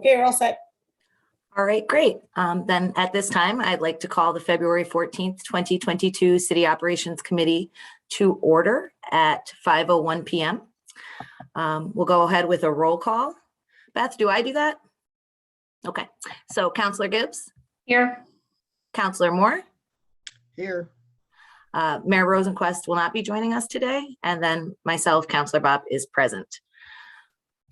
Okay, you're all set. All right, great. Then at this time, I'd like to call the February 14th, 2022 City Operations Committee to order at 5:01 p.m. We'll go ahead with a roll call. Beth, do I do that? Okay, so Councilor Gibbs? Here. Councilor Moore? Here. Mayor Rosenquist will not be joining us today. And then myself, Councilor Bopp, is present.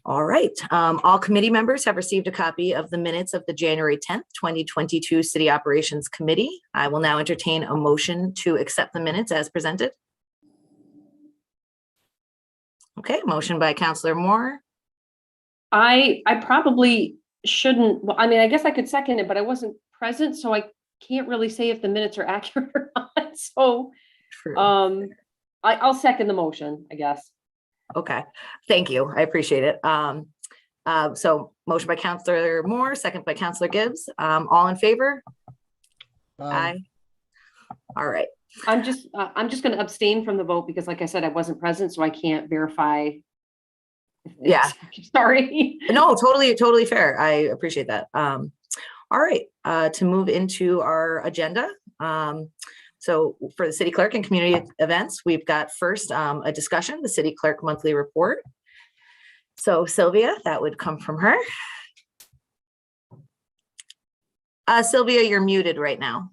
All right, all committee members have received a copy of the minutes of the January 10th, 2022 City Operations Committee. I will now entertain a motion to accept the minutes as presented. Okay, motion by Councilor Moore. I probably shouldn't, well, I mean, I guess I could second it, but I wasn't present, so I can't really say if the minutes are accurate or not. So True. I'll second the motion, I guess. Okay, thank you. I appreciate it. So motion by Councilor Moore, second by Councilor Gibbs. All in favor? Aye. All right. I'm just going to abstain from the vote because, like I said, I wasn't present, so I can't verify. Yeah. Sorry. No, totally fair. I appreciate that. All right, to move into our agenda. So for the city clerk and community events, we've got first a discussion, the city clerk monthly report. So Sylvia, that would come from her. Sylvia, you're muted right now.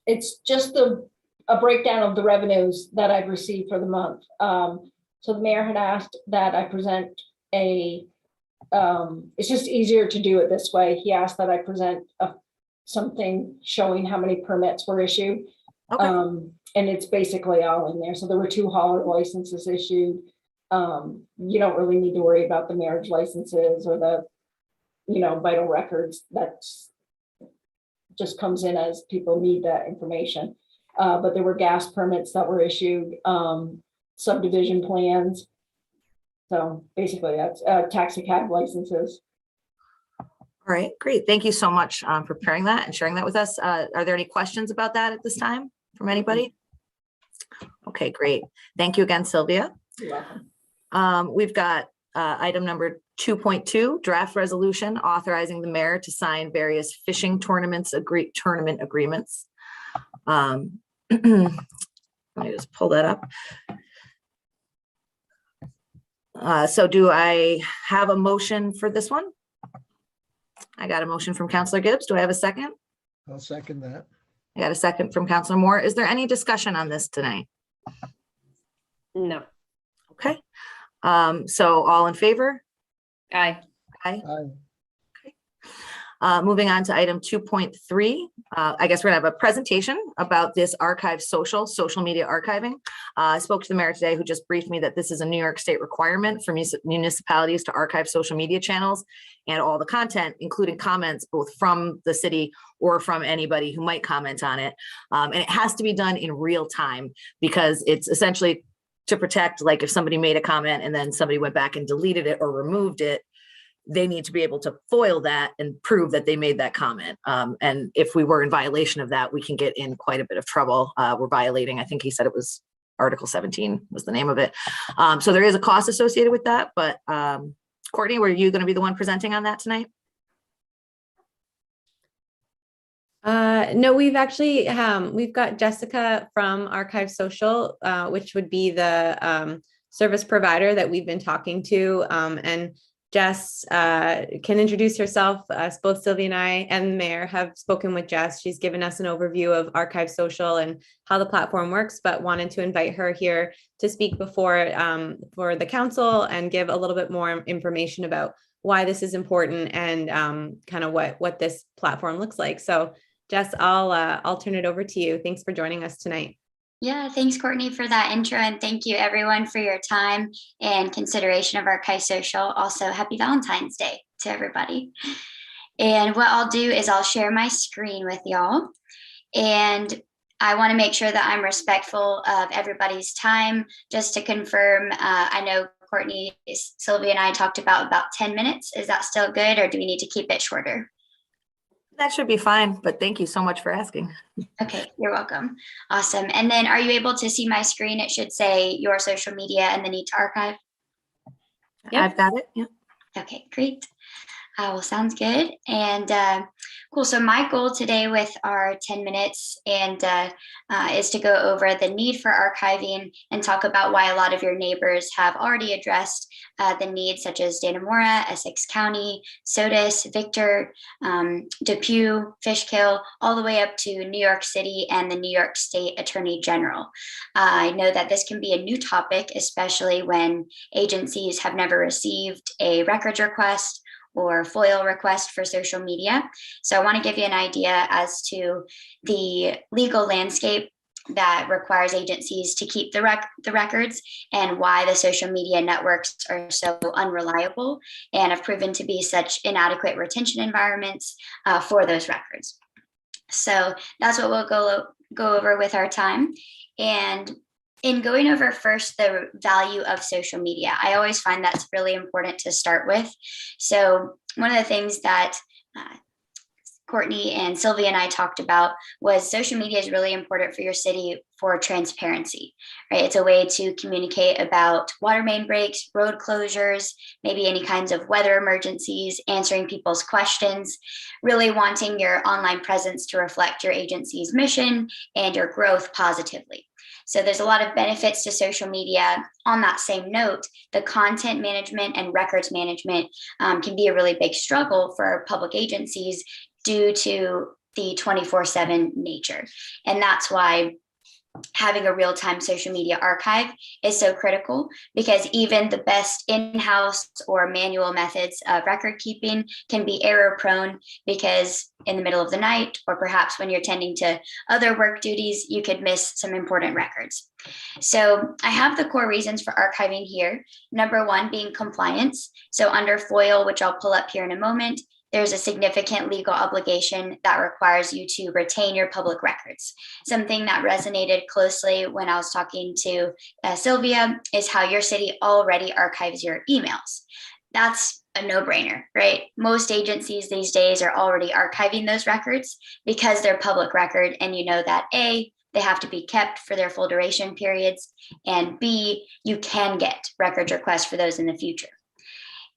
It's just a breakdown of the revenues that I've received for the month. So the mayor had asked that I present it's just easier to do it this way. He asked that I present something showing how many permits were issued. Okay. And it's basically all in there. So there were 2 hauler licenses issued. You don't really need to worry about the marriage licenses or the, vital records. That's just comes in as people need that information. But there were gas permits that were issued, subdivision plans. So basically that's taxi cab licenses. All right, great. Thank you so much for preparing that and sharing that with us. Are there any questions about that at this time from anybody? Okay, great. Thank you again, Sylvia. You're welcome. We've got item number 2.2, draft resolution authorizing the mayor to sign various fishing tournament agreements. Let me just pull that up. So do I have a motion for this one? I got a motion from Councilor Gibbs. Do I have a second? I'll second that. I got a second from Councilor Moore. Is there any discussion on this tonight? No. Okay. So all in favor? Aye. Aye. Aye. Moving on to item 2.3, I guess we're gonna have a presentation about this archive social media archiving. I spoke to the mayor today who just briefed me that this is a New York State requirement for municipalities to archive social media channels and all the content, including comments both from the city or from anybody who might comment on it. And it has to be done in real time because it's essentially to protect, like if somebody made a comment and then somebody went back and deleted it or removed it, they need to be able to foil that and prove that they made that comment. And if we were in violation of that, we can get in quite a bit of trouble. We're violating, I think he said it was Article 17 was the name of it. So there is a cost associated with that, but Courtney, were you gonna be the one presenting on that tonight? No, we've actually, we've got Jessica from Archive Social, which would be the service provider that we've been talking to, and Jess can introduce herself. Both Sylvia and I and the mayor have spoken with Jess. She's given us an overview of Archive Social and how the platform works, but wanted to invite her here to speak before for the council and give a little bit more information about why this is important and kind of what this platform looks like. So Jess, I'll turn it over to you. Thanks for joining us tonight. Yeah, thanks, Courtney, for that intro. And thank you, everyone, for your time and consideration of Archive Social. Also, happy Valentine's Day to everybody. And what I'll do is I'll share my screen with y'all. And I want to make sure that I'm respectful of everybody's time. Just to confirm, I know Courtney, Sylvia, and I talked about 10 minutes. Is that still good, or do we need to keep it shorter? That should be fine, but thank you so much for asking. Okay, you're welcome. Awesome. And then are you able to see my screen? It should say your social media and the need to archive. Yep. I've got it. Yeah. Okay, great. Well, sounds good. And cool. So my goal today with our 10 minutes is to go over the need for archiving and talk about why a lot of your neighbors have already addressed the needs, such as Dannemora, Essex County, Sodus, Victor, Depew, Fishkill, all the way up to New York City and the New York State Attorney General. I know that this can be a new topic, especially when agencies have never received a records request or FOIL request for social media. So I want to give you an idea as to the legal landscape that requires agencies to keep the records and why the social media networks are so unreliable and have proven to be such inadequate retention environments for those records. So that's what we'll go over with our time. And in going over first the value of social media, I always find that's really important to start with. So one of the things that Courtney and Sylvia and I talked about was social media is really important for your city for transparency, right? It's a way to communicate about water main breaks, road closures, maybe any kinds of weather emergencies, answering people's questions, really wanting your online presence to reflect your agency's mission and your growth positively. So there's a lot of benefits to social media. On that same note, the content management and records management can be a really big struggle for public agencies due to the 24/7 nature. And that's why having a real-time social media archive is so critical, because even the best in-house or manual methods of record keeping can be error prone, because in the middle of the night, or perhaps when you're tending to other work duties, you could miss some important records. So I have the core reasons for archiving here. Number one being compliance. So under FOIL, which I'll pull up here in a moment, there's a significant legal obligation that requires you to retain your public records. Something that resonated closely when I was talking to Sylvia is how your city already archives your emails. That's a no-brainer, right? Most agencies these days are already archiving those records because they're public record, and you know that A, they have to be kept for their full duration periods, and B, you can get records requests for those in the future.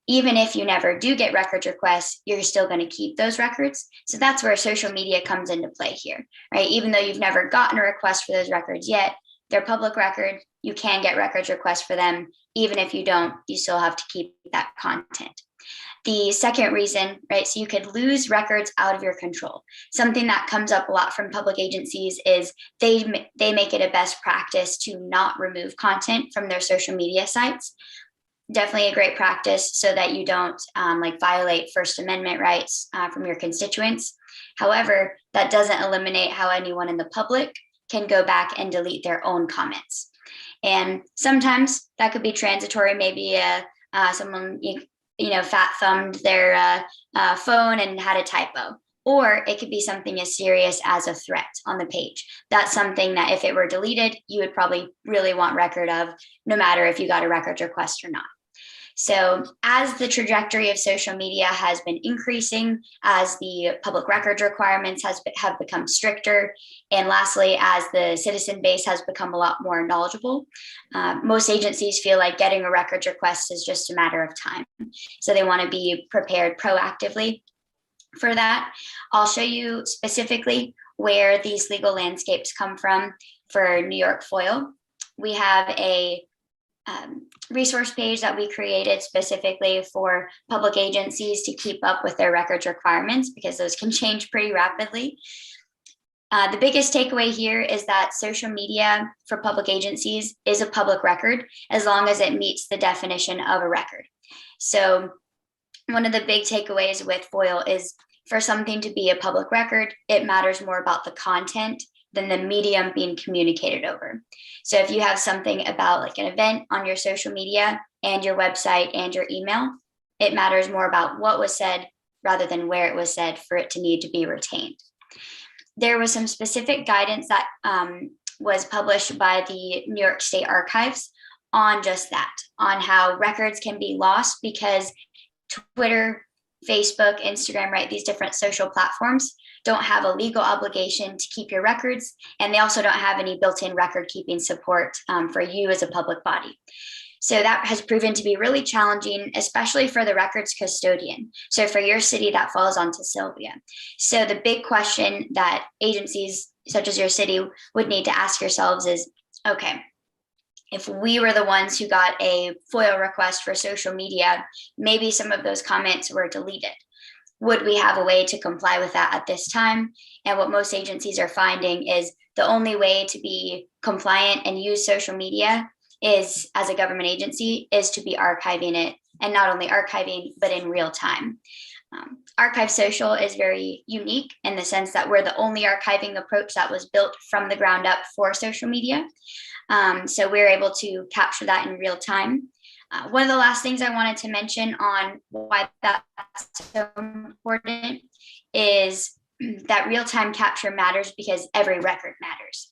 Even if you never do get records requests, you're still going to keep those records. So that's where social media comes into play here, right? Even though you've never gotten a request for those records yet, they're public record. You can get records requests for them. Even if you don't, you still have to keep that content. The second reason, right, so you could lose records out of your control. Something that comes up a lot from public agencies is they make it a best practice to not remove content from their social media sites. Definitely a great practice so that you don't violate First Amendment rights from your constituents. However, that doesn't eliminate how anyone in the public can go back and delete their own comments. And sometimes that could be transitory. Maybe someone fat thumbed their phone and had a typo. Or it could be something as serious as a threat on the page. That's something that if it were deleted, you would probably really want record of, no matter if you got a records request or not. So as the trajectory of social media has been increasing, as the public records requirements have become stricter, and lastly, as the citizen base has become a lot more knowledgeable, most agencies feel like getting a records request is just a matter of time. So they want to be prepared proactively for that. I'll show you specifically where these legal landscapes come from for New York FOIL. We have a resource page that we created specifically for public agencies to keep up with their records requirements, because those can change pretty rapidly. The biggest takeaway here is that social media for public agencies is a public record as long as it meets the definition of a record. So one of the big takeaways with FOIL is for something to be a public record, it matters more about the content than the medium being communicated over. So if you have something about like an event on your social media and your website and your email, it matters more about what was said rather than where it was said for it to need to be retained. There was some specific guidance that was published by the New York State Archives on just that, on how records can be lost because Twitter, Facebook, Instagram, right, these different social platforms don't have a legal obligation to keep your records, and they also don't have any built-in record keeping support for you as a public body. So that has proven to be really challenging, especially for the records custodian. So for your city, that falls onto Sylvia. So the big question that agencies such as your city would need to ask yourselves is, okay, if we were the ones who got a FOIL request for social media, maybe some of those comments were deleted. Would we have a way to comply with that at this time? And what most agencies are finding is the only way to be compliant and use social media is, as a government agency, is to be archiving it, and not only archiving, but in real time. Archive Social is very unique in the sense that we're the only archiving approach that was built from the ground up for social media. So we're able to capture that in real time. One of the last things I wanted to mention on why that's so important is that real-time capture matters because every record matters.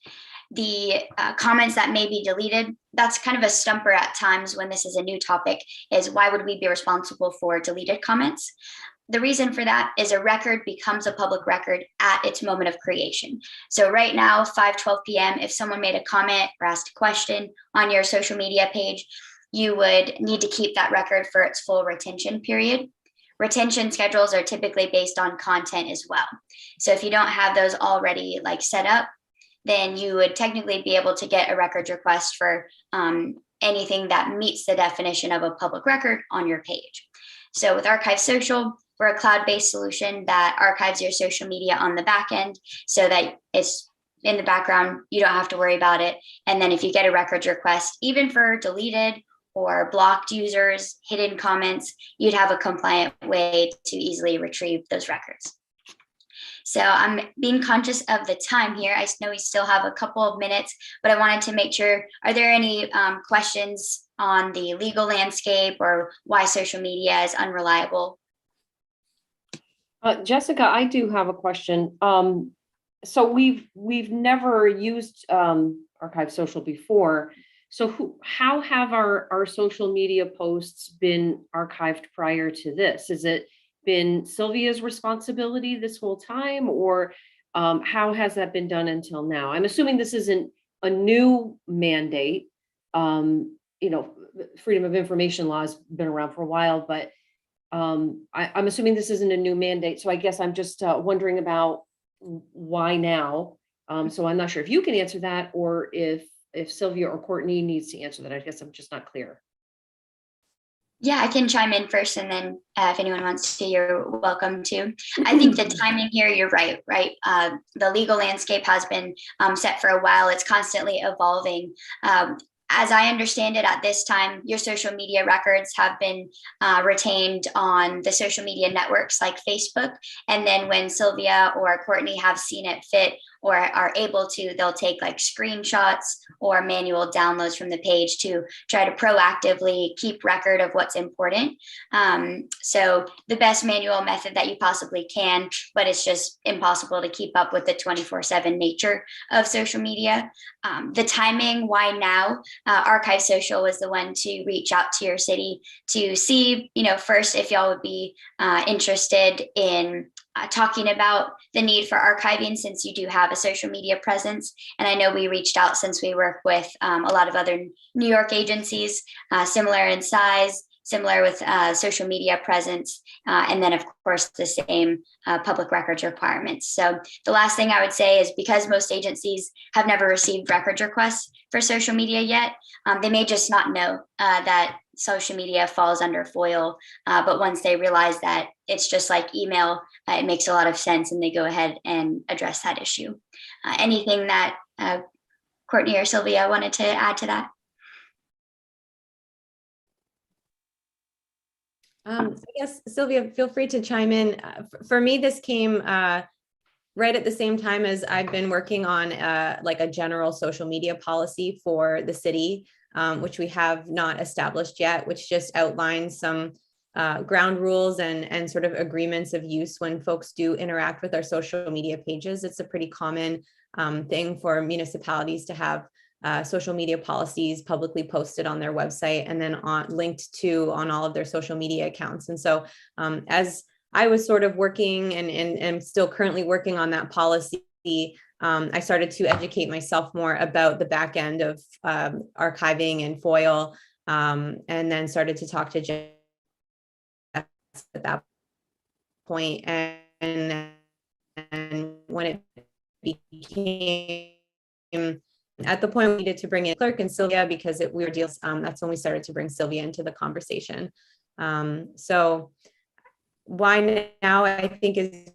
The comments that may be deleted, that's kind of a stumper at times when this is a new topic, is why would we be responsible for deleted comments? The reason for that is a record becomes a public record at its moment of creation. So right now, 5:12 p.m., if someone made a comment or asked a question on your social media page, you would need to keep that record for its full retention period. Retention schedules are typically based on content as well. So if you don't have those already set up, then you would technically be able to get a records request for anything that meets the definition of a public record on your page. So with Archive Social, we're a cloud-based solution that archives your social media on the back end so that it's in the background, you don't have to worry about it. And then if you get a records request, even for deleted or blocked users, hidden comments, you'd have a compliant way to easily retrieve those records. So I'm being conscious of the time here. I know we still have a couple of minutes, but I wanted to make sure, are there any questions on the legal landscape or why social media is unreliable? Jessica, I do have a question. So we've never used Archive Social before. So how have our social media posts been archived prior to this? Has it been Sylvia's responsibility this whole time, or how has that been done until now? I'm assuming this isn't a new mandate. Freedom of information law has been around for a while, but I'm assuming this isn't a new mandate. So I guess I'm just wondering about why now. So I'm not sure if you can answer that, or if Sylvia or Courtney needs to answer that. I guess I'm just not clear. Yeah, I can chime in first, and then if anyone wants to, you're welcome to. I think the timing here, you're right? The legal landscape has been set for a while. It's constantly evolving. As I understand it, at this time, your social media records have been retained on the social media networks like Facebook. And then when Sylvia or Courtney have seen it fit or are able to, they'll take screenshots or manual downloads from the page to try to proactively keep record of what's important. So the best manual method that you possibly can, but it's just impossible to keep up with the 24/7 nature of social media. The timing, why now? Archive Social was the one to reach out to your city to see, first if y'all would be interested in talking about the need for archiving, since you do have a social media presence. And I know we reached out since we work with a lot of other New York agencies, similar in size, similar with social media presence, and then of course the same public records requirements. So the last thing I would say is, because most agencies have never received records requests for social media yet, they may just not know that social media falls under FOIL, but once they realize that it's just like email, it makes a lot of sense, and they go ahead and address that issue. Anything that Courtney or Sylvia wanted to add to that? I guess, Sylvia, feel free to chime in. For me, this came right at the same time as I've been working on a general social media policy for the city, which we have not established yet, which just outlines some ground rules and sort of agreements of use when folks do interact with our social media pages. It's a pretty common thing for municipalities to have social media policies publicly posted on their website and then linked to on all of their social media accounts. And so as I was sort of working and still currently working on that policy. I started to educate myself more about the back end of archiving and FOIL, and then started to talk to Jeff at that point. And when it became at the point we needed to bring in Clerk and Sylvia because we were deals, that's when we started to bring Sylvia into the conversation. So why now, I think, is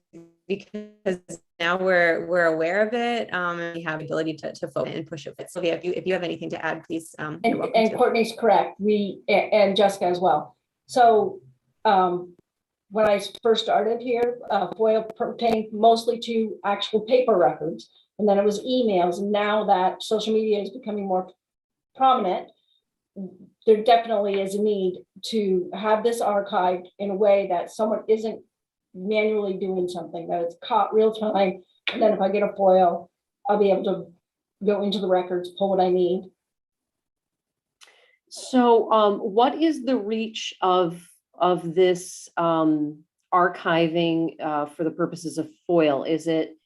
because now we're aware of it, and we have the ability to focus and push it. Sylvia, if you have anything to add, please. You're welcome And to. Courtney's correct, and Jessica as well. So when I first started here, FOIL pertained mostly to actual paper records, and then it was emails. And now that social media is becoming more prominent, there definitely is a need to have this archived in a way that someone isn't manually doing something, that it's caught real time. And then if I get a FOIL, I'll be able to go into the records, pull what I need. So what is the reach of this archiving for the purposes of FOIL? Is it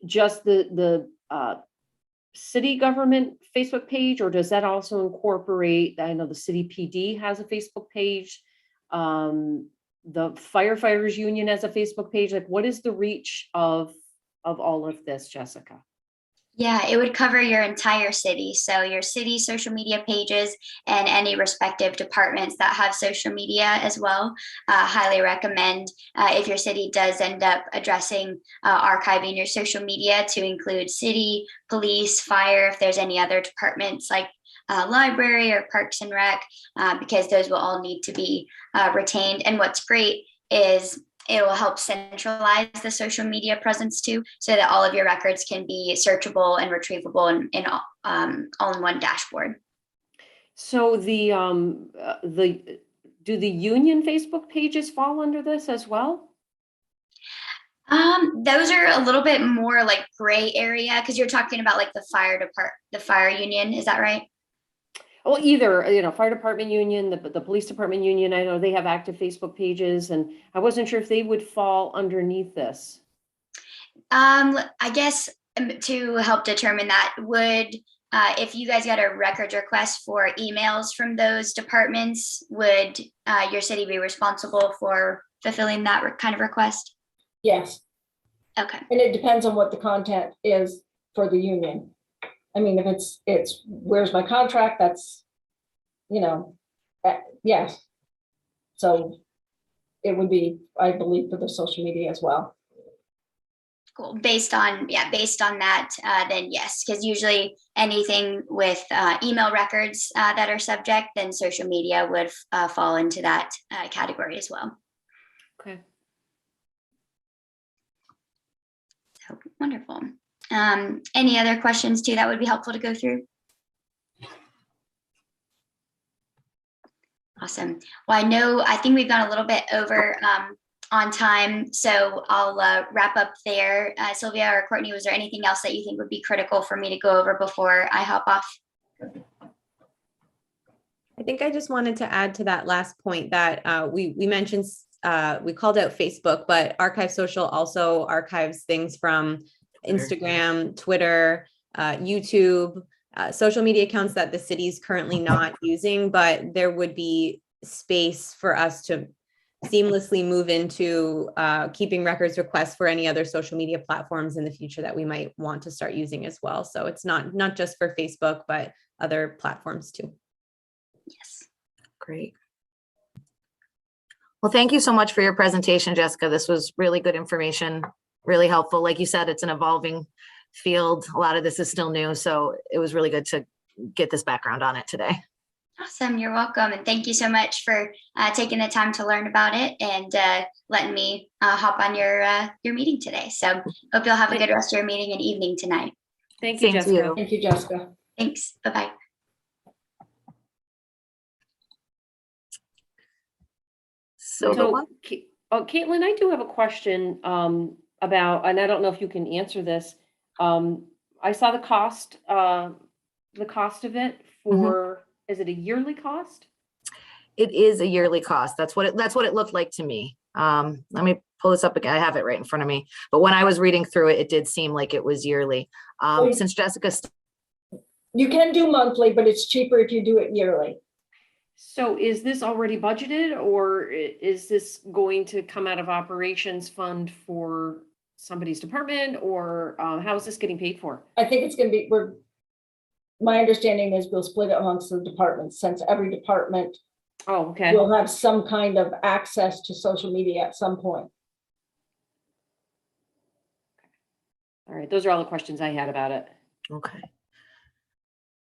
just the city government Facebook page, or does that also incorporate, I know the city PD has a Facebook page, the firefighters union has a Facebook page? Like, what is the reach of all of this, Jessica? Yeah, it would cover your entire city. So your city social media pages and any respective departments that have social media as well. Highly recommend if your city does end up addressing archiving your social media to include city, police, fire, if there's any other departments like library or parks and rec, because those will all need to be retained. And what's great is it will help centralize the social media presence too, so that all of your records can be searchable and retrievable in all in one dashboard. So do the union Facebook pages fall under this as well? Those are a little bit more like gray area, because you're talking about like the fire union, is that right? Well, either, fire department union, the police department union, I know they have active Facebook pages, and I wasn't sure if they would fall underneath this. I guess to help determine that, would if you guys got a records request for emails from those departments, would your city be responsible for fulfilling that kind of request? Yes, Okay. and it depends on what the content is for the union. I mean, if it's where's my contract, that's, yes. So it would be, I believe, for the social media as well. Cool. Based on that, then yes, because usually anything with email records that are subject, then social media would fall into that category as well. Okay. So wonderful. Any other questions too that would be helpful to go through? Awesome. Well, I think we've gone a little bit over on time, so I'll wrap up there. Sylvia or Courtney, was there anything else that you think would be critical for me to go over before I hop off? I think I just wanted to add to that last point that we mentioned, we called out Facebook, but Archive Social also archives things from Instagram, Twitter, YouTube, social media accounts that the city's currently not using, but there would be space for us to seamlessly move into keeping records requests for any other social media platforms in the future that we might want to start using as well. So it's not just for Facebook, but other platforms too. Yes. Great. Well, thank you so much for your presentation, Jessica. This was really good information, really helpful. Like you said, it's an evolving field. A lot of this is still new, so it was really good to get this background on it today. Awesome. You're welcome. And thank you so much for taking the time to learn about it and letting me hop on your meeting today. So hope you'll have a good rest of your meeting and evening tonight. Thank you, Same to Jessica. you. Thank you, Jessica. Thanks. Bye-bye. So the one, Caitlin, I do have a question about, and I don't know if you can answer this. I saw the cost of it for, is it a yearly cost? it is a yearly cost. That's what it looked like to me. Let me pull this up again. I have it right in front of me. But when I was reading through it, it did seem like it was yearly. Since Jessica, You can do monthly, but it's cheaper if you do it yearly. So is this already budgeted, or is this going to come out of operations fund for somebody's department, or how is this getting paid for? I think it's gonna be, my understanding is we'll split it amongst the departments, since every department Oh, okay. will have some kind of access to social media at some point. All right, those are all the questions I had about it. okay.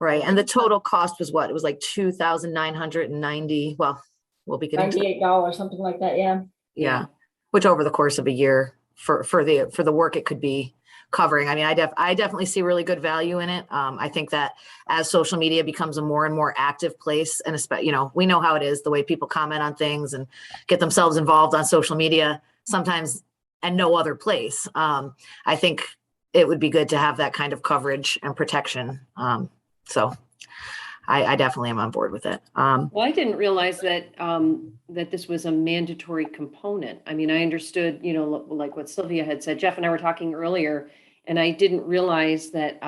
Right, and the total cost was what? It was like 2,990. Well, we'll be getting to that. $98, something like that, yeah. Yeah, which over the course of a year for the work it could be covering. I mean, I definitely see really good value in it. I think that as social media becomes a more and more active place, and especially, you know, we know how it is, the way people comment on things and get themselves involved on social media sometimes and no other place. I think it would be good to have that kind of coverage and protection. So I definitely am on board with it. Well, I didn't realize that that this was a mandatory component. I mean, I understood, you know, like what Sylvia had said. Jeff and I were talking earlier, and I didn't realize that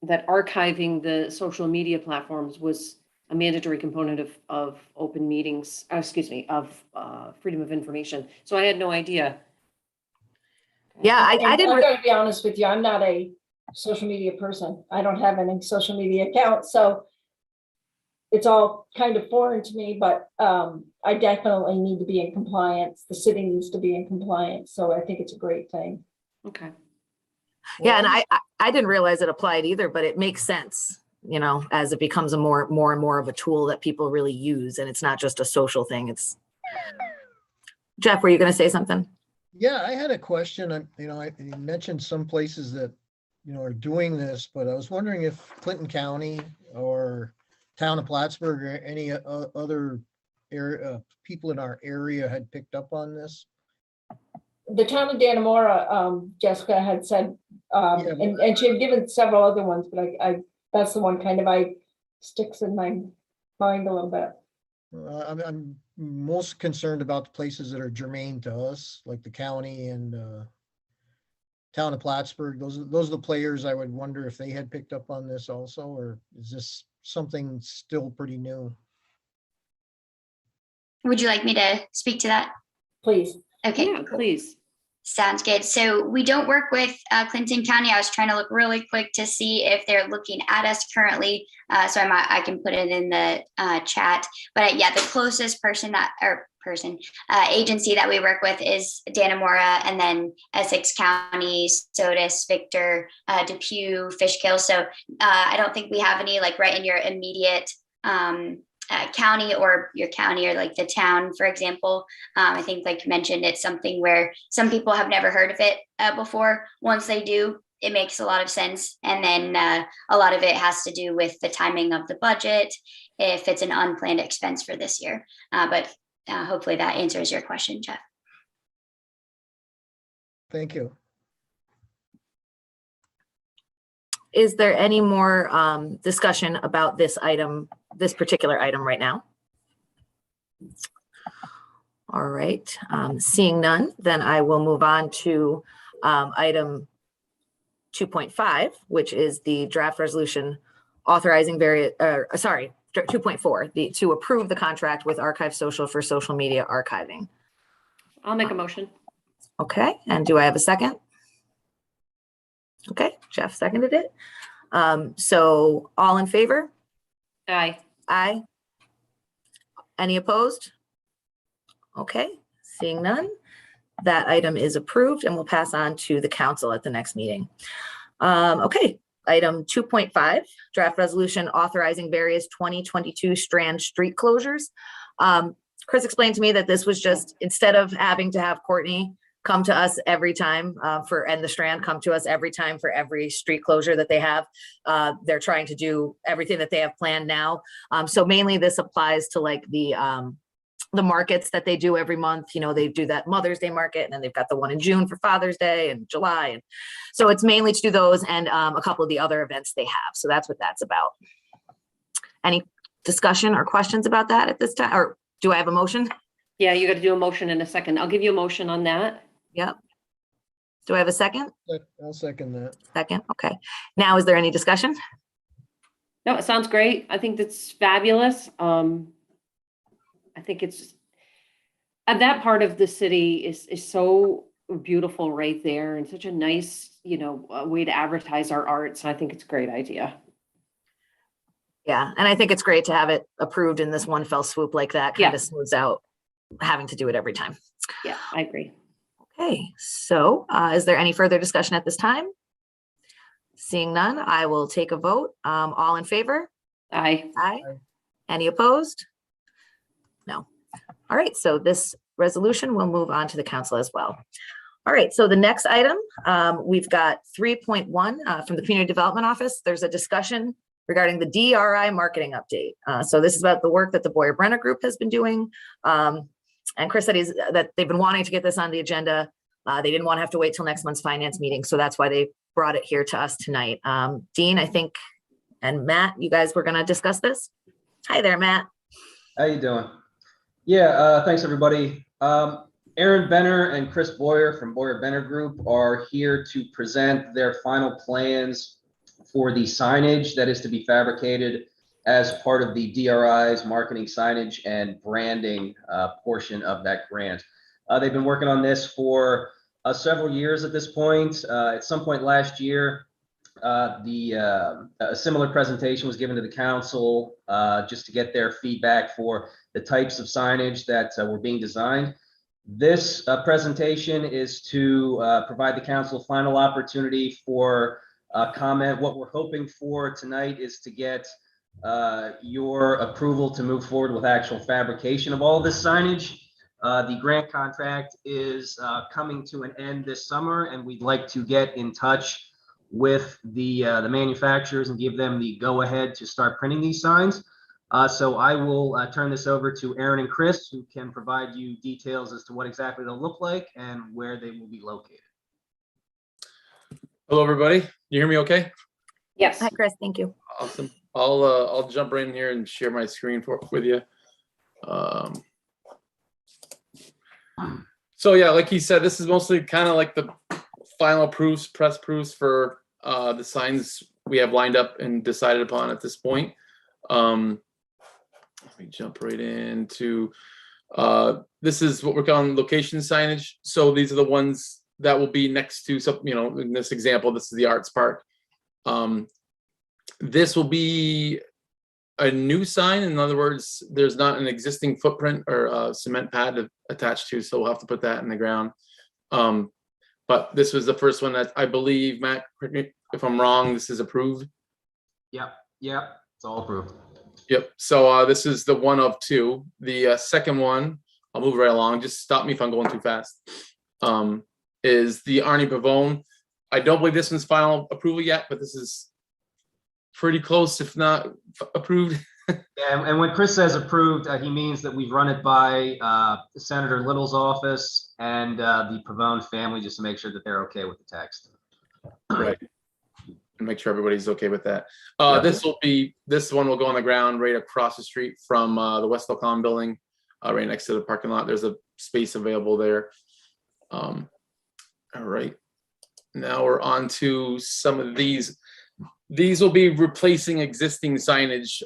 that archiving the social media platforms was a mandatory component of open meetings. Excuse me, of freedom of information. So I had no idea. Yeah, I didn't. I gotta be honest with you, I'm not a social media person. I don't have any social media accounts, so it's all kind of foreign to me, but I definitely need to be in compliance. The city needs to be in compliance, so I think it's a great thing. Okay. Yeah, and I didn't realize it applied either, but it makes sense, you know, as it becomes a more and more of a tool that people really use, and it's not just a social thing. It's Jeff, were you going to say something? Yeah, I had a question. You mentioned some places that, are doing this, but I was wondering if Clinton County or town of Plattsburgh or any other area, people in our area had picked up on this. The town of Dannemora, Jessica had said, Yeah. and she had given several other ones, but that's the one kind of sticks in my mind a little bit. I'm most concerned about the places that are germane to us, like the county and town of Plattsburgh. Those are the players. I would wonder if they had picked up on this also, or is this something still pretty new? Would you like me to speak to that? Please. Okay. Yeah, please. Sounds good. So we don't work with Clinton County. I was trying to look really quick to see if they're looking at us currently. So I can put it in the chat. But yeah, the closest agency that we work with is Dannemora, and then Essex County, Sodus, Victor, Depew, Fishkill. So I don't think we have any like right in your immediate county or your county or like the town, for example. I think like you mentioned, it's something where some people have never heard of it before. Once they do, it makes a lot of sense. And then a lot of it has to do with the timing of the budget, if it's an unplanned expense for this year. But hopefully that answers your question, Jeff. Thank you. Is there any more discussion about this particular item right now? All right, seeing none, then I will move on to item 2.5, which is the draft resolution authorizing 2.4, to approve the contract with Archive Social for social media archiving. I'll make a motion. Okay, and do I have a second? Okay, Jeff seconded it. So all in favor? Aye. Aye. Any opposed? Okay, seeing none, that item is approved and will pass on to the council at the next meeting. Okay, item 2.5, draft resolution authorizing various 2022 Strand street closures. Chris explained to me that this was just, instead of having to have Courtney come to us every time and the Strand come to us every time for every street closure that they have. They're trying to do everything that they have planned now. So mainly this applies to like the markets that they do every month. They do that Mother's Day market, and then they've got the one in June for Father's Day and July. And so it's mainly to do those and a couple of the other events they have. So that's what that's about. Any discussion or questions about that at this time? Or do I have a motion? Yeah, you got to do a motion in a second. I'll give you a motion on that. Yep. Do I have a second? I'll second that. Second, okay. Now, is there any discussion? No, it sounds great. I think that's fabulous. I think it's, and that part of the city is so beautiful right there and such a nice, way to advertise our arts. I think it's a great idea. Yeah, and I think it's great to have it approved in this one fell swoop like that, kind Yeah. of smooths out having to do it every time. Yeah, I agree. Okay, so is there any further discussion at this time? Seeing none, I will take a vote. All in favor? Aye. Aye. Aye. Any opposed? No. All right, so this resolution will move on to the council as well. All right, so the next item, we've got 3.1 from the Community Development Office. There's a discussion regarding the DRI marketing update. So this is about the work that the Boyer Brenner Group has been doing. And Chris said that they've been wanting to get this on the agenda. They didn't want to have to wait till next month's finance meeting. So that's why they brought it here to us tonight. Dean, I think, and Matt, you guys were going to discuss this. Hi there, Matt. How you doing? Yeah, thanks everybody. Aaron Benner and Chris Boyer from Boyer Benner Group are here to present their final plans for the signage that is to be fabricated as part of the DRI's marketing signage and branding portion of that grant. They've been working on this for several years at this point. At some point last year, a similar presentation was given to the council just to get their feedback for the types of signage that were being designed. This presentation is to provide the council final opportunity for comment. What we're hoping for tonight is to get your approval to move forward with actual fabrication of all of this signage. The grant contract is coming to an end this summer, and we'd like to get in touch with the manufacturers and give them the go-ahead to start printing these signs. So I will turn this over to Aaron and Chris, who can provide you details as to what exactly they'll look like and where they will be located. Hello, everybody. You hear me okay? Yes. Hi, Chris. Thank you. Awesome. I'll jump right in here and share my screen with you. So yeah, like he said, this is mostly kind of like the final proofs, press proofs for the signs we have lined up and decided upon at this point. Let me jump right into this is what we're calling location signage. So these are the ones that will be next to some, in this example, this is the Arts Park. This will be a new sign. In other words, there's not an existing footprint or a cement pad attached to, so we'll have to put that in the ground. But this was the first one that I believe, Matt, correct me if I'm wrong, this is approved. Yep, it's all approved. Yep. So this is the one of two. The second one, I'll move right along. Just stop me if I'm going too fast. Is the Arnie Pavone. I don't believe this one's final approval yet, but this is pretty close, if not approved. Yeah, and when Chris says approved, he means that we've run it by Senator Little's office and the Pavone family, just to make sure that they're okay with the text. Right. And make sure everybody's okay with that. Yeah. This one will go on the ground right across the street from the West Locom building, right next to the parking lot. There's a space available there. All right. Now we're on to some of these. These will be replacing existing signage.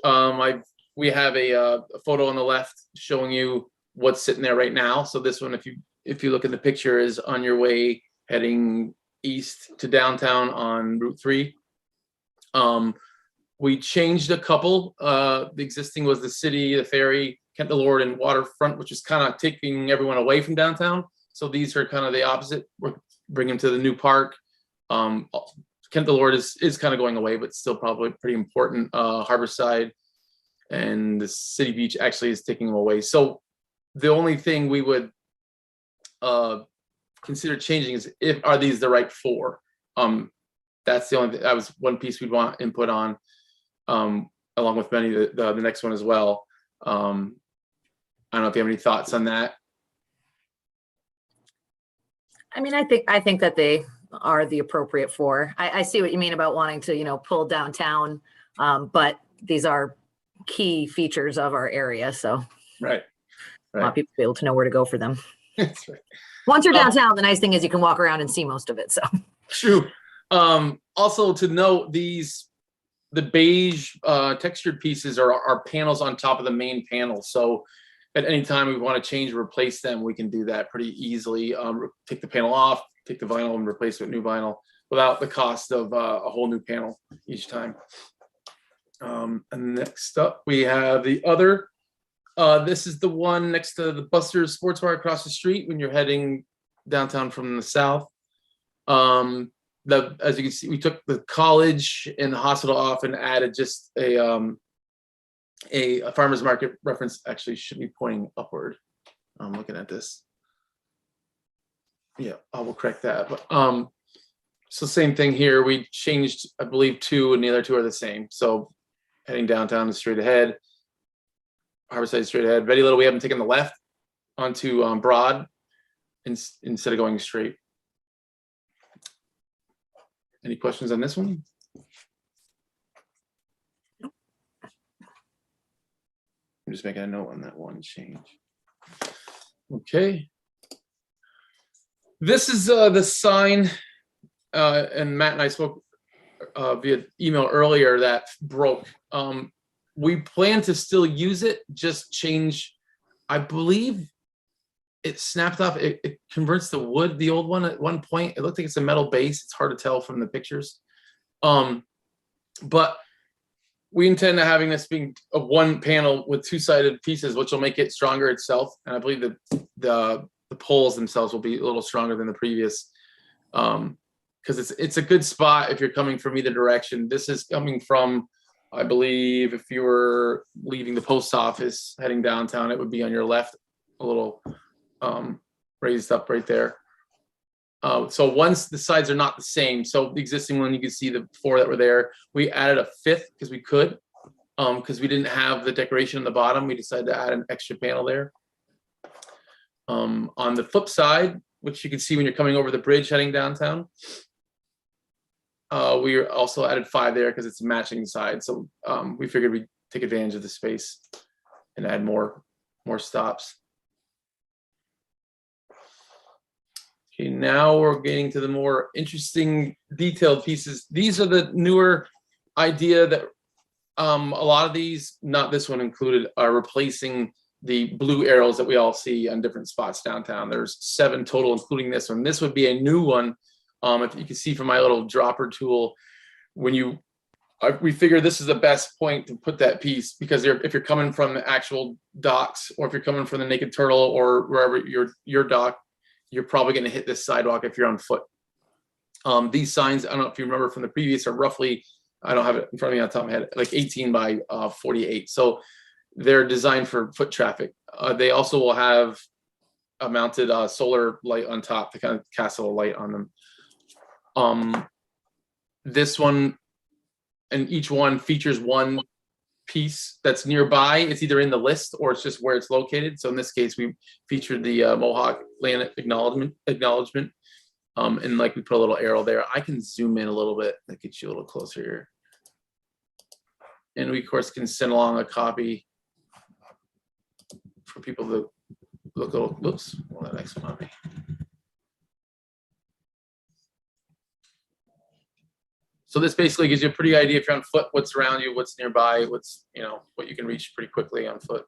We have a photo on the left showing you what's sitting there right now. So this one, if you look at the picture, is on your way heading east to downtown on Route 3. We changed a couple. The existing was the city, the ferry, Kent the Lord, and waterfront, which is kind of taking everyone away from downtown. So these are kind of the opposite. We're bringing them to the new park. Kent the Lord is kind of going away, but still probably pretty important. Harborside and the City Beach actually is taking them away. So the only thing we would consider changing is are these the right four? That's the only that was one piece we'd want input on, along with many the next one as well. I don't know if you have any thoughts on that. I mean, I think that they are the appropriate four. I see what you mean about wanting to, pull downtown, but these are key features of our area. So, Right. I want Right. people to be able to know where to go for them. That's right. Once you're Oh. downtown, the nice thing is you can walk around and see most of it. So True. Also to note, the beige textured pieces are panels on top of the main panel. So at any time we want to change or replace them, we can do that pretty easily. Take the panel off, take the vinyl and replace it with new vinyl without the cost of a whole new panel each time. And next up, we have the other. This is the one next to the Buster's Sports Bar across the street when you're heading downtown from the south. As you can see, we took the college and the hospital off and added just a farmer's market reference. Actually should be pointing upward. I'm looking at this. Yeah, I will correct that. But so same thing here. We changed, I believe, 2, and the other 2 are the same. So heading downtown is straight ahead. Harborside straight ahead. Very little. We haven't taken the left onto Broad instead of going straight. Any questions on this one? I'm just making a note on that one change. Okay. This is the sign, and Matt and I spoke via email earlier that broke. We plan to still use it, just change, I believe it snapped off. It converts to wood, the old one at one point. It looked like it's a metal base. It's hard to tell from the pictures. But we intend to having this being a one panel with 2-sided pieces, which will make it stronger itself. And I believe that the poles themselves will be a little stronger than the previous. Because it's a good spot if you're coming from either direction. This is coming from, I believe, if you were leaving the post office heading downtown, it would be on your left, a little raised up right there. So once the sides are not the same, so the existing one, you can see the 4 that were there. We added a 5th because we could, because we didn't have the decoration on the bottom. We decided to add an extra panel there. On the flip side, which you can see when you're coming over the bridge heading downtown, we also added 5 there because it's a matching side. So we figured we'd take advantage of the space and add more stops. Okay, now we're getting to the more interesting detailed pieces. These are the newer idea that a lot of these, not this one included, are replacing the blue arrows that we all see on different spots downtown. There's 7 total, including this one. This would be a new one. If you can see from my little dropper tool, when we figure this is the best point to put that piece, because if you're coming from the actual docks, or if you're coming from the Naked Turtle or wherever your dock, you're probably going to hit this sidewalk if you're on foot. These signs, I don't know if you remember from the previous, are roughly, I don't have it in front of me on top of my head, like 18 by 48. So they're designed for foot traffic. They also will have a mounted solar light on top to kind of cast a little light on them. This one, and each one features one piece that's nearby. It's either in the list or it's just where it's located. So in this case, we featured the Mohawk Land acknowledgement. And like we put a little arrow there. I can zoom in a little bit. That gets you a little closer here. And we, of course, can send along a copy for people to look a little, oops, well, that next one on me. So this basically gives you a pretty idea if you're on foot, what's around you, what's nearby, what's, what you can reach pretty quickly on foot.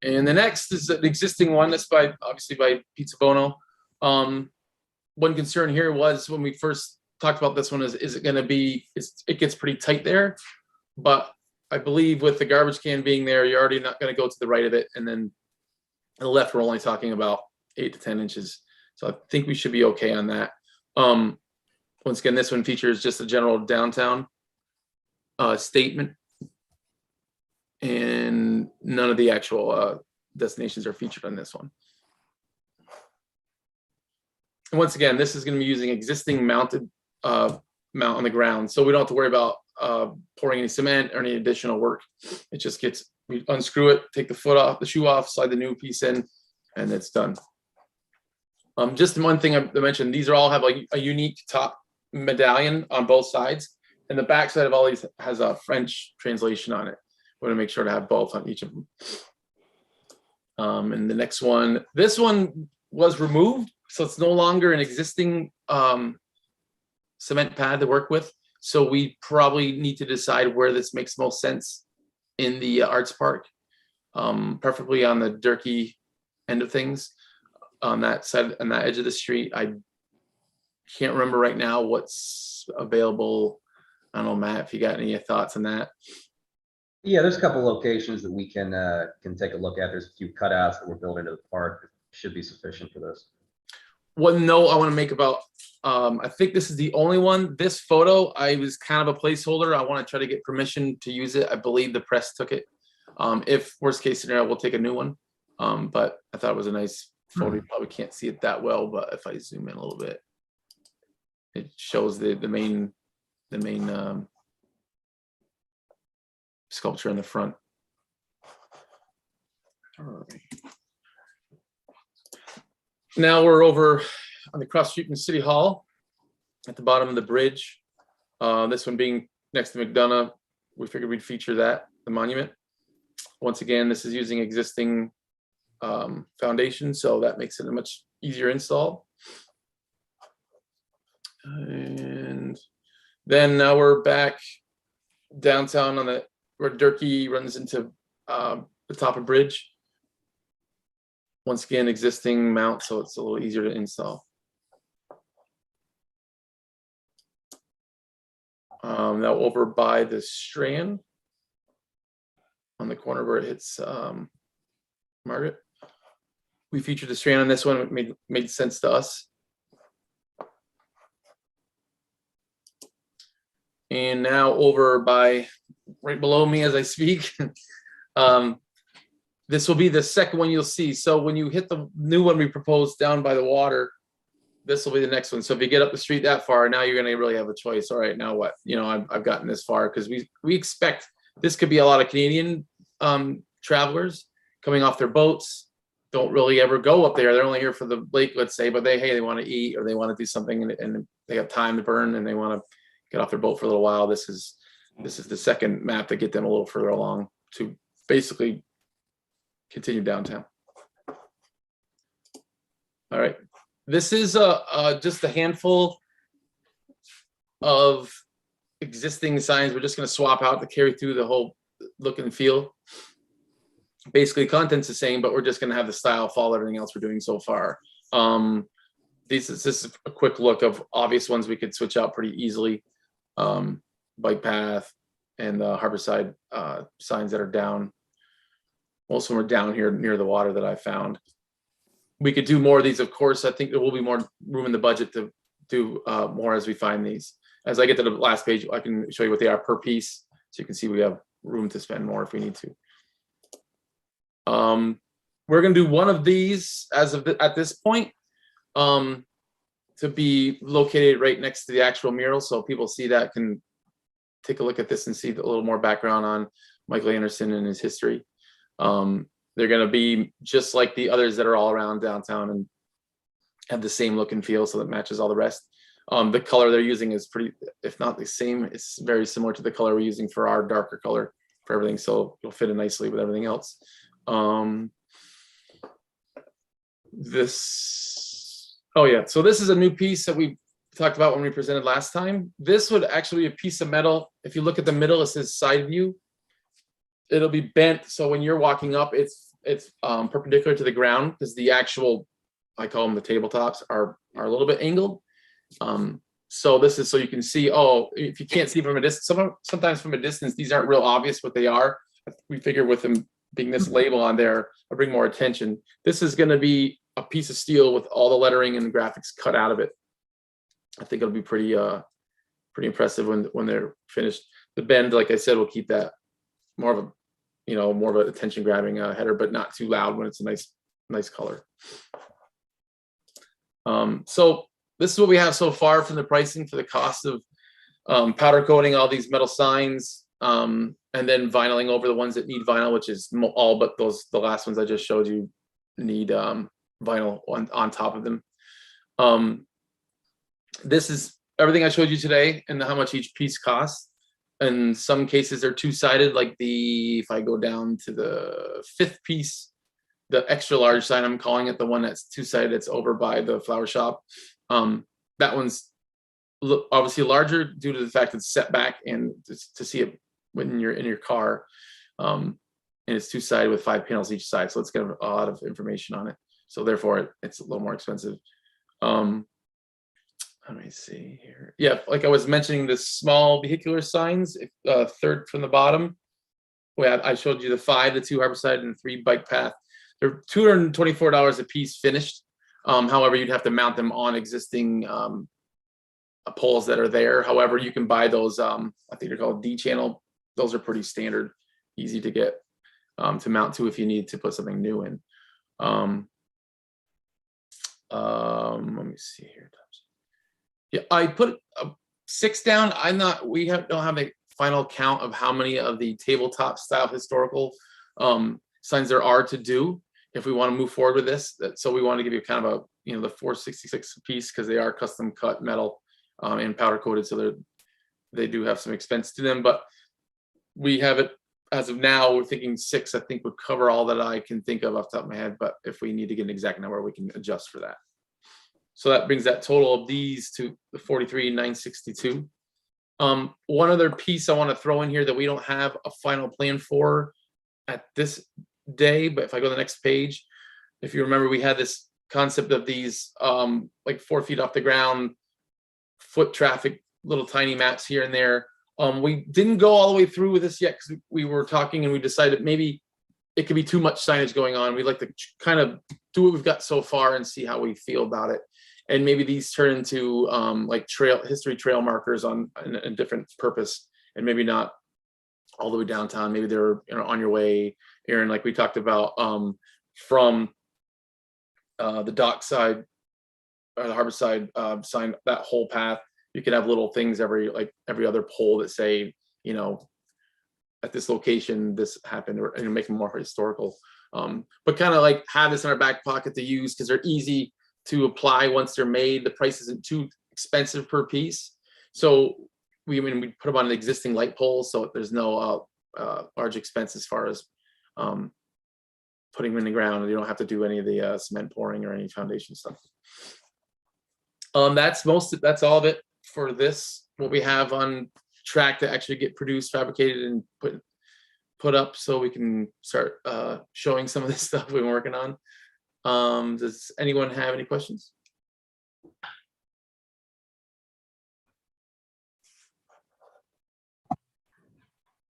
And the next is an existing one that's obviously by Pizza Bono. One concern here was when we first talked about this one is it going to be, it gets pretty tight there, but I believe with the garbage can being there, you're already not going to go to the right of it. And then on the left, we're only talking about 8 to 10 inches. So I think we should be okay on that. Once again, this one features just a general downtown statement, and none of the actual destinations are featured on this one. And once again, this is going to be using existing mounted mount on the ground, so we don't have to worry about pouring any cement or any additional work. It just we unscrew it, take the shoe off, slide the new piece in, and it's done. Just one thing I mentioned, these all have a unique top medallion on both sides, and the back side of all these has a French translation on it. Want to make sure to have both on each of them. And the next one, this one was removed, so it's no longer an existing cement pad to work with. So we probably need to decide where this makes most sense in the arts park, preferably on the Durkee end of things, on that side, on that edge of the street. I can't remember right now what's available. I don't know, Matt, if you got any thoughts on that. Yeah, there's a couple locations that we can take a look at. There's a few cutouts that we're building to the park that should be sufficient for this. One note I want to make about, I think this is the only one. This photo, I was kind of a placeholder. I want to try to get permission to use it. I believe the press took it. If worst case scenario, we'll take a new one. But I thought it was a nice photo. You probably can't see it that well, but if I zoom in a little bit, it shows the main sculpture in the front. All right. Now we're over on the cross street from City Hall at the bottom of the bridge. This one being next to McDonough, we figured we'd feature that, the monument. Once again, this is using existing foundation, so that makes it a much easier install. And then now we're back downtown on the where Durkee runs into the top of bridge. Once again, existing mount, so it's a little easier to install. Now over by the Strand, on the corner where it hits Margaret. We featured the Strand on this one. It made sense to us. And now over by right below me as I speak, this will be the second one you'll see. So when you hit the new one we proposed down by the water, this will be the next one. So if you get up the street that far, now you're going to really have a choice. All right, now what? You know, I've gotten this far because we expect this could be a lot of Canadian travelers coming off their boats. Don't really ever go up there. They're only here for the lake, let's say, but they want to eat or they want to do something and they have time to burn and they want to get off their boat for a little while. This is the second map to get them a little further along to basically continue downtown. All right, this is just a handful of existing signs. We're just going to swap out to carry through the whole look and feel. Basically, content's the same, but we're just going to have the style follow everything else we're doing so far. This is a quick look of obvious ones we could switch out pretty easily. Bike path and the Harborside signs that are down. Most of them are down here near the water that I found. We could do more of these, of course. I think there will be more room in the budget to do more as we find these. As I get to the last page, I can show you what they are per piece, so you can see we have room to spend more if we need to. We're going to do one of these at this point to be located right next to the actual mural, so people see that can take a look at this and see a little more background on Michael Anderson and his history. They're going to be just like the others that are all around downtown and have the same look and feel, so that matches all the rest. The color they're using is pretty, if not the same, it's very similar to the color we're using for our darker color for everything, so it'll fit in nicely with everything else. Oh yeah, so this is a new piece that we talked about when we presented last time. This would actually be a piece of metal. If you look at the middle, it says side view. It'll be bent, so when you're walking up, it's perpendicular to the ground, because the actual, I call them the tabletops, are a little bit angled. So this is so you can see, oh, if you can't see from a distance, sometimes from a distance, these aren't real obvious what they are. We figure with them being this label on there, I'll bring more attention. This is going to be a piece of steel with all the lettering and graphics cut out of it. I think it'll be pretty impressive when they're finished. The bend, like I said, will keep that more of an attention grabbing header, but not too loud when it's a nice color. So this is what we have so far from the pricing for the cost of powder coating all these metal signs, and then vinyling over the ones that need vinyl, which is all but the last ones I just showed you need vinyl on top of them. This is everything I showed you today and how much each piece costs. in some cases they're two-sided, like if I go down to the 5th piece, the extra large sign, I'm calling it, the one that's two-sided, it's over by the flower shop. That one's obviously larger due to the fact it's set back and to see it when you're in your car. And it's two-sided with 5 panels each side, so it's got a lot of information on it. So therefore, it's a little more expensive. Let me see here. Yeah, like I was mentioning, the small vehicular signs, 3rd from the bottom. Well, I showed you the 5, the 2 Harborside, and 3 bike path. They're $224 a piece finished. However, you'd have to mount them on existing poles that are there. However, you can buy those, I think they're called D-channel. Those are pretty standard, easy to get to mount to if you need to put something new in. Let me see here. Yeah, I put 6 down. We don't have a final count of how many of the tabletop style historical signs there are to do if we want to move forward with this. So we want to give you kind of a, the 466 piece, because they are custom cut metal and powder coated, so they do have some expense to them. But we have it as of now. We're thinking 6. I think would cover all that I can think of off the top of my head. But if we need to get an exact number, we can adjust for that. So that brings that total of these to the 43,962. One other piece I want to throw in here that we don't have a final plan for at this day, but if I go to the next page, if you remember, we had this concept of these like 4 feet off the ground, foot traffic, little tiny maps here and there. We didn't go all the way through with this yet because we were talking and we decided maybe it could be too much signage going on. We'd like to kind of do what we've got so far and see how we feel about it. And maybe these turn into like history trail markers on a different purpose, and maybe not all the way downtown. Maybe they're on your way, Aaron, like we talked about, from the dock side or the harbor side sign, that whole path. You could have little things every other pole that say, at this location this happened, or make them more historical. But kind of like have this in our back pocket to use, because they're easy to apply once they're made. The price isn't too expensive per piece. So we put them on an existing light pole, so there's no large expense as far as putting them in the ground. You don't have to do any of the cement pouring or any foundation stuff. That's all of it for this. What we have on track to actually get produced, fabricated, and put up, so we can start showing some of this stuff we've been working on. Does anyone have any questions?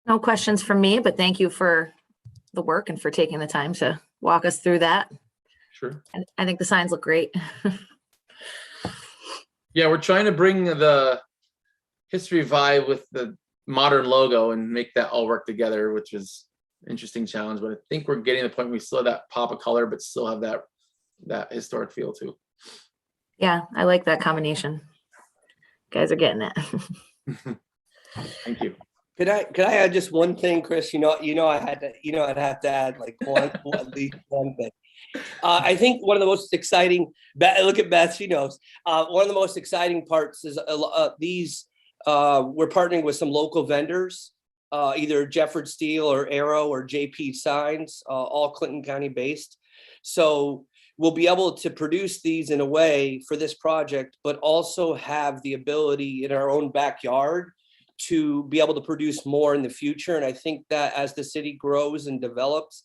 No questions from me, but thank you for the work and for taking the time to walk us through that. Sure. And I think the signs look great. Yeah, we're trying to bring the history vibe with the modern logo and make that all work together, which is an interesting challenge. But I think we're getting to the point where we still have that pop of color, but still have that historic feel too. Yeah, I like that combination. Guys are getting it. Thank you. Could I add just one thing, Chris? I'd have to add like at least one thing. I think one of the most exciting, look at Beth, she knows. One of the most exciting parts is we're partnering with some local vendors, either Jefford Steel or Arrow or JP Signs, all Clinton County based. So we'll be able to produce these in a way for this project, but also have the ability in our own backyard to be able to produce more in the future. And I think that as the city grows and develops,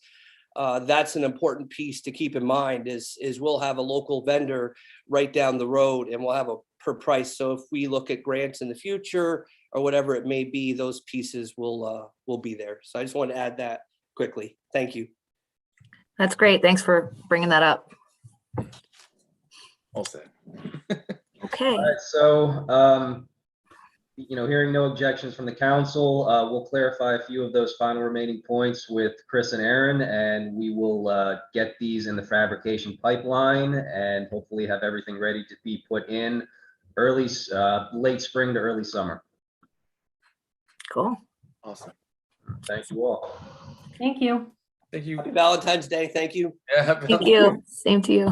that's an important piece to keep in mind is we'll have a local vendor right down the road, and we'll have a per price. So if we look at grants in the future or whatever it may be, those pieces will be there. So I just want to add that quickly. Thank you. That's great. Thanks for bringing that up. All set. Okay. All right, so, hearing no objections from the council, we'll clarify a few of those final remaining points with Chris and Aaron, and we will get these in the fabrication pipeline and hopefully have everything ready to be put in late spring to early summer. Cool. Awesome. Thank you all. Thank you. Thank you. Happy Valentine's Day. Thank you. Yeah, Thank you. Same to you.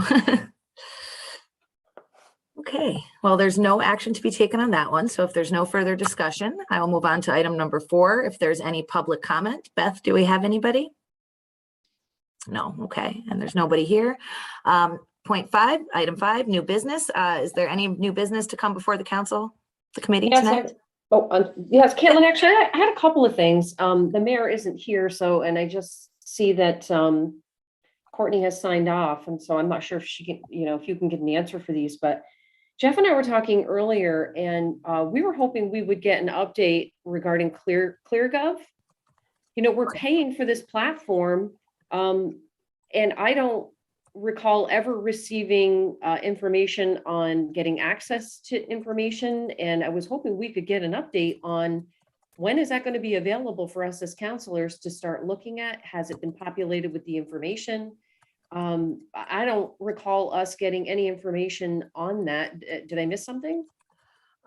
Okay, well, there's no action to be taken on that one. So if there's no further discussion, I will move on to item number 4. If there's any public comment, Beth, do we have anybody? No, okay, and there's nobody here. Point 5, item 5, new business. Is there any new business to come before the council, the committee Yes, tonight? yes, Caitlin, actually, I had a couple of things. The mayor isn't here, so, and I just see that Courtney has signed off, and so I'm not sure if she can, if you can get an answer for these, but Jeff and I were talking earlier, and we were hoping we would get an update regarding ClearGov. We're paying for this platform, and I don't recall ever receiving information on getting access to information. And I was hoping we could get an update on when is that going to be available for us as counselors to start looking at? Has it been populated with the information? I don't recall us getting any information on that. Did I miss something?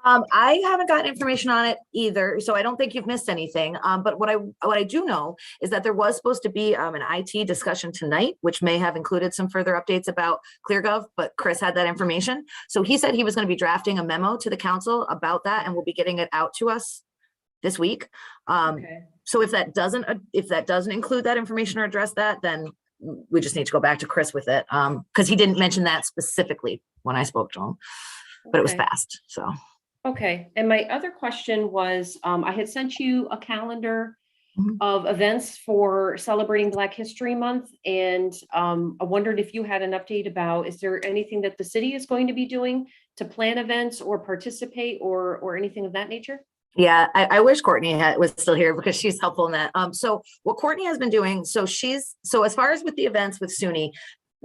I haven't gotten information on it either, so I don't think you've missed anything. But what I do know is that there was supposed to be an IT discussion tonight, which may have included some further updates about ClearGov, but Chris had that information. So he said he was going to be drafting a memo to the council about that, and we'll be getting it out to us this week. Okay. So if that doesn't include that information or address that, then we just need to go back to Chris with it, because he didn't mention that specifically when I spoke to him, but it was Okay. fast, so. Okay, and my other question was, I had sent you a calendar Mhm. of events for celebrating Black History Month, and I wondered if you had an update about, is there anything that the city is going to be doing to plan events or participate or anything of that nature? Yeah, I wish Courtney was still here because she's helpful in that. So what Courtney has been doing, so as far as with the events with SUNY,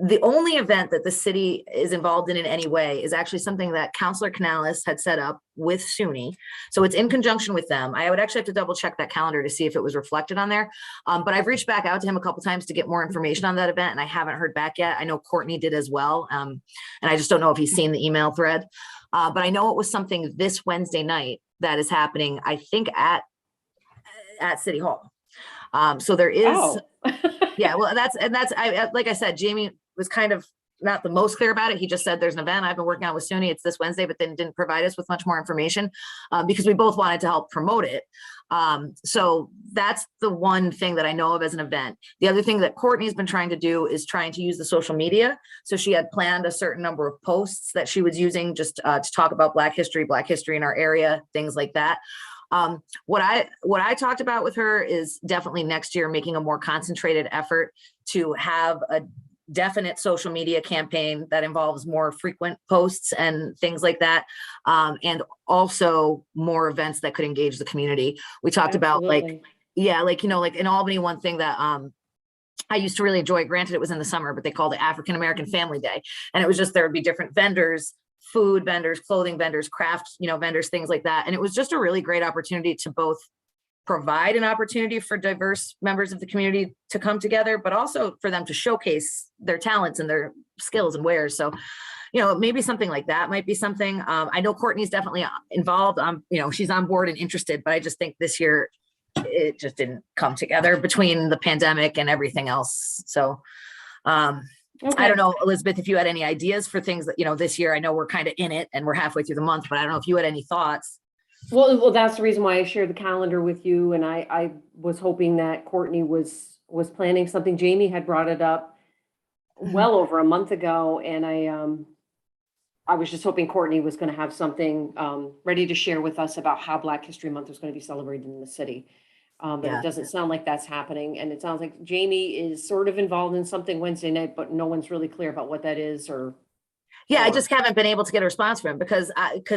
the only event that the city is involved in any way is actually something that Councilor Canales had set up with SUNY. So it's in conjunction with them. I would actually have to double check that calendar to see if it was reflected on there. But I've reached back out to him a couple times to get more information on that event, and I haven't heard back yet. I know Courtney did as well. And I just don't know if he's seen the email thread. But I know it was something this Wednesday night that is happening, I think at City Hall. So there is, Oh. yeah, well, like I said, Jamie was kind of not the most clear about it. He just said there's an event I've been working on with SUNY. It's this Wednesday, but then didn't provide us with much more information because we both wanted to help promote it. So that's the one thing that I know of as an event. The other thing that Courtney's been trying to do is trying to use the social media. So she had planned a certain number of posts that she was using just to talk about Black history in our area, things like that. What I talked about with her is definitely next year making a more concentrated effort to have a definite social media campaign that involves more frequent posts and things like that. And also more events that could engage the community. We talked about like in Albany, one thing that I used to really enjoy, granted it was in the summer, but they called it African American Family Day. And it was just, there would be different vendors, food vendors, clothing vendors, craft, vendors, things like that. And it was just a really great opportunity to both provide an opportunity for diverse members of the community to come together, but also for them to showcase their talents and their skills and wares. So, maybe something like that might be something. I know Courtney's definitely involved. She's on board and interested, but I just think this year it just didn't come together between the pandemic and everything else. So, I don't know, Elizabeth, if you had any ideas for things that, this year, I know we're kind of in it and we're halfway through the month, but I don't know if you had any thoughts. Well, that's the reason why I shared the calendar with you, and I was hoping that Courtney was planning something. Jamie had brought it up well over a month ago, and I was just hoping Courtney was going to have something ready to share with us about how Black History Month was going to be celebrated in the city. But It doesn't sound like that's happening, and it sounds like Jamie is sort of involved in something Wednesday night, but no one's really clear about what that is or. Yeah, I just haven't been able to get a response from him because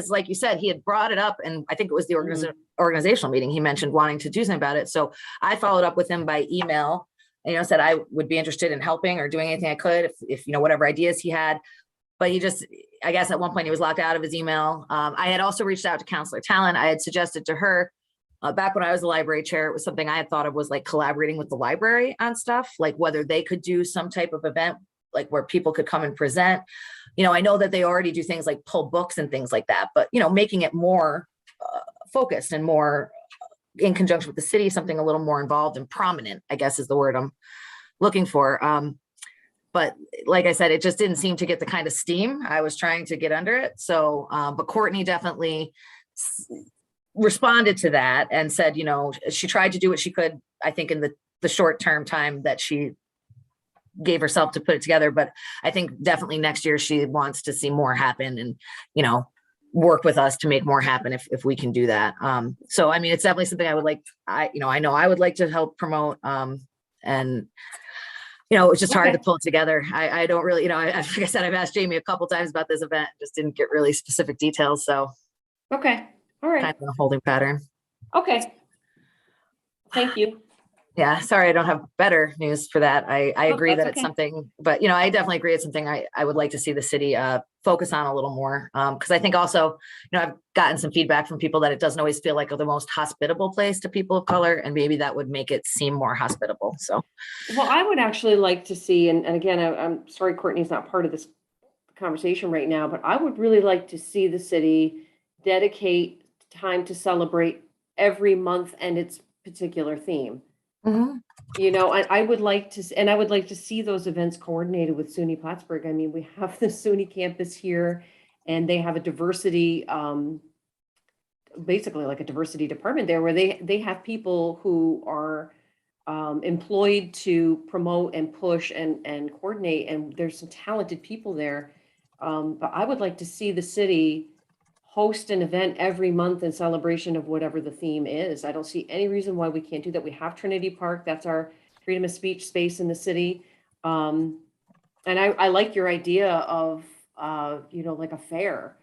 like you said, he had brought it up, and I think it was the organizational meeting. He mentioned wanting to do something about it. So I followed up with him by email, and said I would be interested in helping or doing anything I could if whatever ideas he had. But he just, I guess at one point he was locked out of his email. I had also reached out to Councilor Talon. I had suggested to her back when I was the library chair, it was something I had thought of was like collaborating with the library on stuff, like whether they could do some type of event, like where people could come and present. I know that they already do things like pull books and things like that, but, making it more focused and more in conjunction with the city, something a little more involved and prominent, I guess is the word I'm looking for. but like I said, it just didn't seem to get the kind of steam I was trying to get under it. So, but Courtney definitely responded to that and said, you know, she tried to do what she could, I think, in the short term time that she gave herself to put it together. But I think definitely next year she wants to see more happen and, you know, work with us to make more happen if we can do that. So, I mean, it's definitely something I would like, I know I would like to help promote, and you know, it's just hard to pull it together. I don't really, you know, like I said, I've asked Jamie a couple times about this event, just didn't get really specific details. So Okay, all right, kind of a holding pattern. okay. Thank you. Yeah, sorry, I don't have better news for that. I agree that's that it's okay. something, but you know, I definitely agree it's something I would like to see the city focus on a little more. Because I think also, you know, I've gotten some feedback from people that it doesn't always feel like the most hospitable place to people of color, and maybe that would make it seem more hospitable. So, Well, I would actually like to see, and again, I'm sorry Courtney's not part of this conversation right now, but I would really like to see the city dedicate time to celebrate every month and its particular theme. You know, I would like to, and I would like to see those events coordinated with SUNY Plattsburgh. I mean, we have the SUNY campus here, and they have a diversity, basically like a diversity department there, where they have people who are employed to promote and push and coordinate, and there's some talented people there. But I would like to see the city host an event every month in celebration of whatever the theme is. I don't see any reason why we can't do that. We have Trinity Park, that's our freedom of speech space in the city. And I like your idea of, you know, like a fair,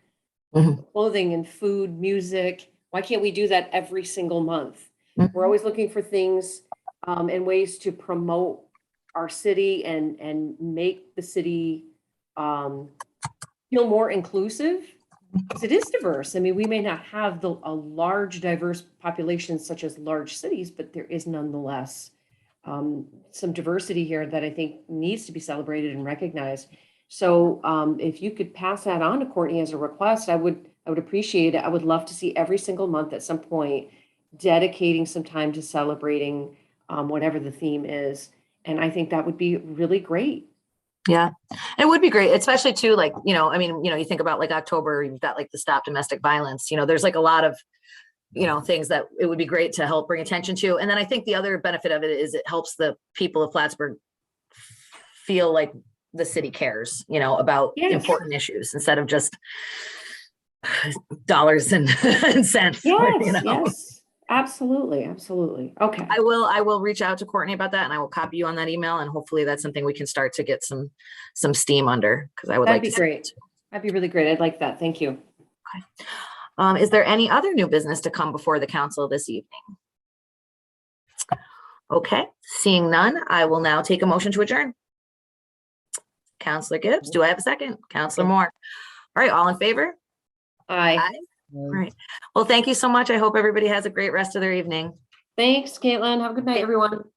clothing and food, music. Why can't we do that every single month? We're always looking for things and ways to promote our city and make the city feel more inclusive. Because it is diverse. I mean, we may not have a large diverse population such as large cities, but there is nonetheless some diversity here that I think needs to be celebrated and recognized. So if you could pass that on to Courtney as a request, I would appreciate it. I would love to see every single month at some point dedicating some time to celebrating whatever the theme is. And I think that would be really great. yeah, it would be great, especially too, like, you know, I mean, you know, you think about like October, you've got like the Stop Domestic Violence, you know, there's like a lot of, you know, things that it would be great to help bring attention to. And then I think the other benefit of it is it helps the people of Plattsburgh feel like the city cares, you know, about important issues instead of just dollars and cents. Yes, you know? yes. Absolutely, absolutely. Okay. I will reach out to Courtney about that, and I will copy you on that email, and hopefully that's something we can start to get some steam under, because I would That'd like be to great. That'd be really great. I'd like that. Thank you. Is there any other new business to come before the council this evening? Okay, seeing none, I will now take a motion to adjourn. Counselor Gibbs, do I have a second? Counselor Moore. All right, all in favor? Aye. All right. Well, thank you so much. I hope everybody has a great rest of their evening. Thanks, Caitlin. Have a good night, everyone.